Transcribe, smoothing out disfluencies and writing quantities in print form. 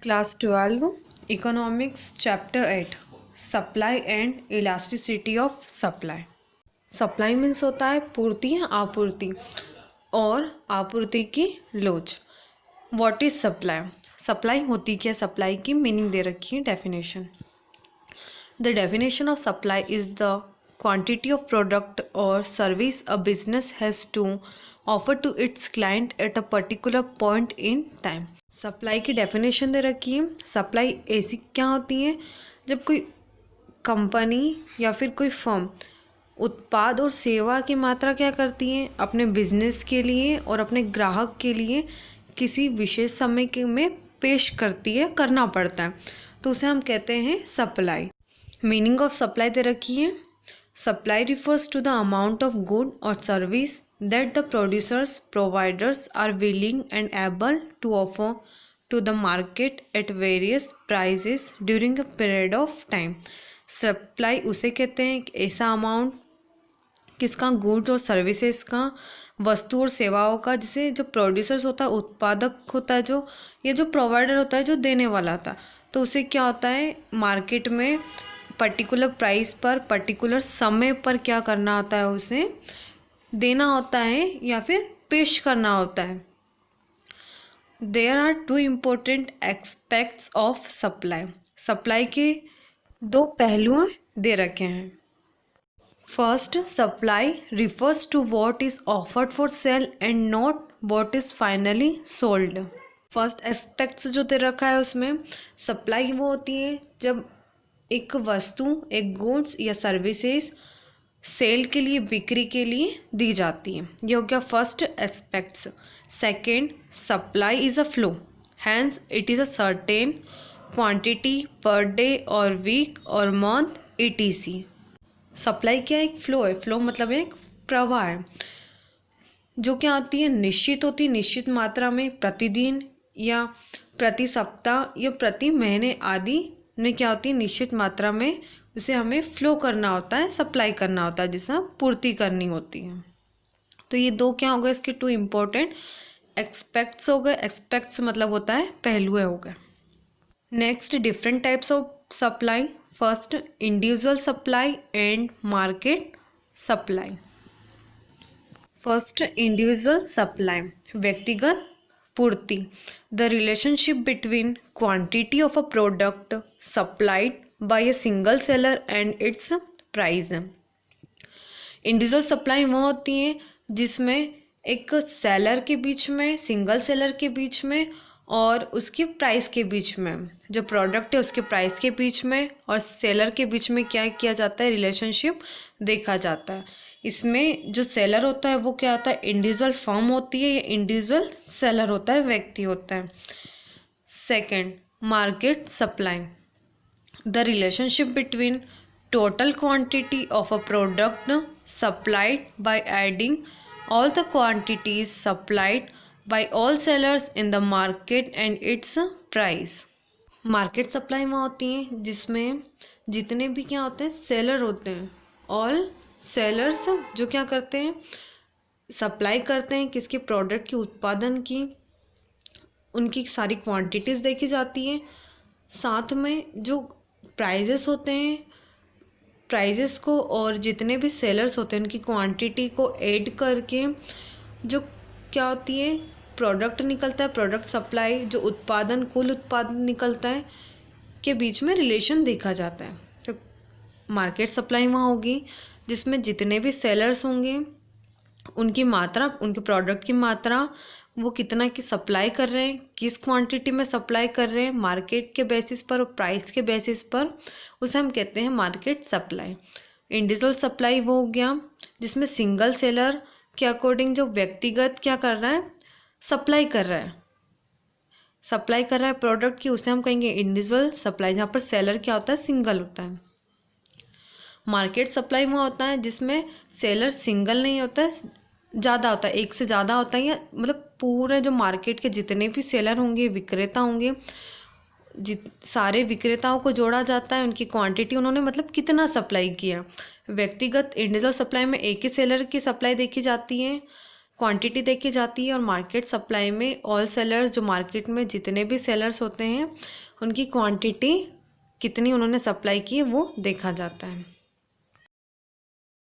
Class 12 economics chapter 8 supply and elasticity of supply. Supply means होता है पूर्ति या आपूर्ति और आपूर्ति की लोच। What is supply? सप्लाई होती क्या? सप्लाई की मीनिंग दे रखी है definition. The definition of supply is the quantity of product or service a business has to offer to its client at a particular point in time। Supply की definition दे रखी है। Supply ऐसी क्या होती है जब कोई कंपनी या फिर कोई फर्म उत्पाद और सेवा की मात्रा क्या करती है अपने बिजनेस के लिए और अपने ग्राहक के लिए किसी विशेष समय के में पेश करती है, करना पड़ता है, तो उसे हम कहते हैं सप्लाई। मीनिंग ऑफ सप्लाई दे रखी है। Supply refers to the amount of good or service that the producers, providers are willing and able to offer to the market at various prices during a period of time। Supply उसे कहते हैं कि ऐसा amount किसका? Good और services का, वस्तु और सेवाओं का, जिसे जो प्रोड्यूसर्स होता है, उत्पादक होता है जो, ये जो प्रोवाइडर होता है जो देने वाला था, तो उसे क्या होता है मार्केट में पर्टिकुलर प्राइस पर पर्टिकुलर समय पर क्या करना होता है, उसे देना होता है या फिर पेश करना होता है। There are two important aspects of supply. Supply के दो पहलू दे रखे हैं। First, supply refers to what is offered for sale and not what is finally sold. First aspects जो दे रखा है उसमें सप्लाई वो होती है जब एक वस्तु, एक गुड्स या सर्विसेज सेल के लिए, बिक्री के लिए दी जाती है। ये हो गया first aspects. Second, supply is a flow, hence it is a certain quantity per day और वीक और मंथ etc। सप्लाई क्या है? एक फ्लो है। फ्लो मतलब एक प्रवाह है जो क्या होती है, निश्चित होती है, निश्चित मात्रा में प्रतिदिन या प्रति सप्ताह या प्रति महीने आदि में क्या होती है, निश्चित मात्रा में उसे हमें फ्लो करना होता है, सप्लाई करना होता है, जिससे पूर्ति करनी होती है। तो ये दो क्या हो गए इसके टू इम्पोर्टेंट एक्सपेक्ट्स हो गए। एक्सपेक्ट्स मतलब होता है पहलू हो गए। Next, different types of supply. First, individual supply and market supply. First, individual supply, व्यक्तिगत पूर्ति। The relationship between quantity of a product supplied by a single seller and it's price. Individual supply वो होती है जिसमें एक seller के बीच में, single seller के बीच में और उसकी प्राइस के बीच में, जो प्रोडक्ट है उसके प्राइस के बीच में और सेलर के बीच में क्या किया जाता है, रिलेशनशिप देखा जाता है। इसमें जो सेलर होता है वो क्या होता है, इंडिविजुअल फर्म होती है या इंडिविजुअल सेलर होता है, व्यक्ति होता है। Second, market supply, the relationship between total quantity of a product supplied by adding all the quantities supplied by all sellers in the market and it's price. Market supply में होती है जिसमें जितने भी क्या होते हैं, सेलर होते हैं, ऑल सेलर्स जो क्या करते हैं, सप्लाई करते हैं किसके, प्रोडक्ट के उत्पादन की, उनकी सारी क्वांटिटीज़ देखी जाती है। साथ में जो प्राइजेस होते हैं, प्राइजेस को और जितने भी सेलर्स होते हैं उनकी क्वांटिटी को ऐड करके जो क्या होती है, प्रोडक्ट निकलता है, प्रोडक्ट सप्लाई, जो उत्पादन, कुल उत्पादन निकलता है, के बीच में रिलेशन देखा जाता है। तो मार्केट सप्लाई वहाँ होगी जिसमें जितने भी सेलर्स होंगे उनकी मात्रा, उनके प्रोडक्ट की मात्रा, वो कितना की सप्लाई कर रहे हैं, किस क्वांटिटी में सप्लाई कर रहे हैं, मार्केट के बेसिस पर और प्राइस के बेसिस पर, उसे हम कहते हैं मार्केट सप्लाई। इंडिविजुअल सप्लाई वो हो गया जिसमें सिंगल सेलर के अकॉर्डिंग जो व्यक्तिगत क्या कर रहा है, सप्लाई कर रहा है, सप्लाई कर रहा है प्रोडक्ट की, उसे हम कहेंगे इंडिविजुअल सप्लाई, जहाँ पर सेलर क्या होता है, सिंगल होता है। मार्केट सप्लाई में होता है जिसमें सेलर सिंगल नहीं होता है, ज़्यादा होता है, एक से ज़्यादा होता है, या मतलब पूरे जो मार्केट के जितने भी सेलर होंगे, विक्रेता होंगे, सारे विक्रेताओं को जोड़ा जाता है, उनकी क्वांटिटी उन्होंने मतलब कितना सप्लाई किया। व्यक्तिगत इंडिविजुअल सप्लाई में एक ही सेलर की सप्लाई देखी जाती है, क्वांटिटी देखी जाती है और मार्केट सप्लाई में ऑल सेलर्स, जो मार्केट में जितने भी सेलर्स होते हैं उनकी क्वांटिटी कितनी उन्होंने सप्लाई की है वो देखा जाता है।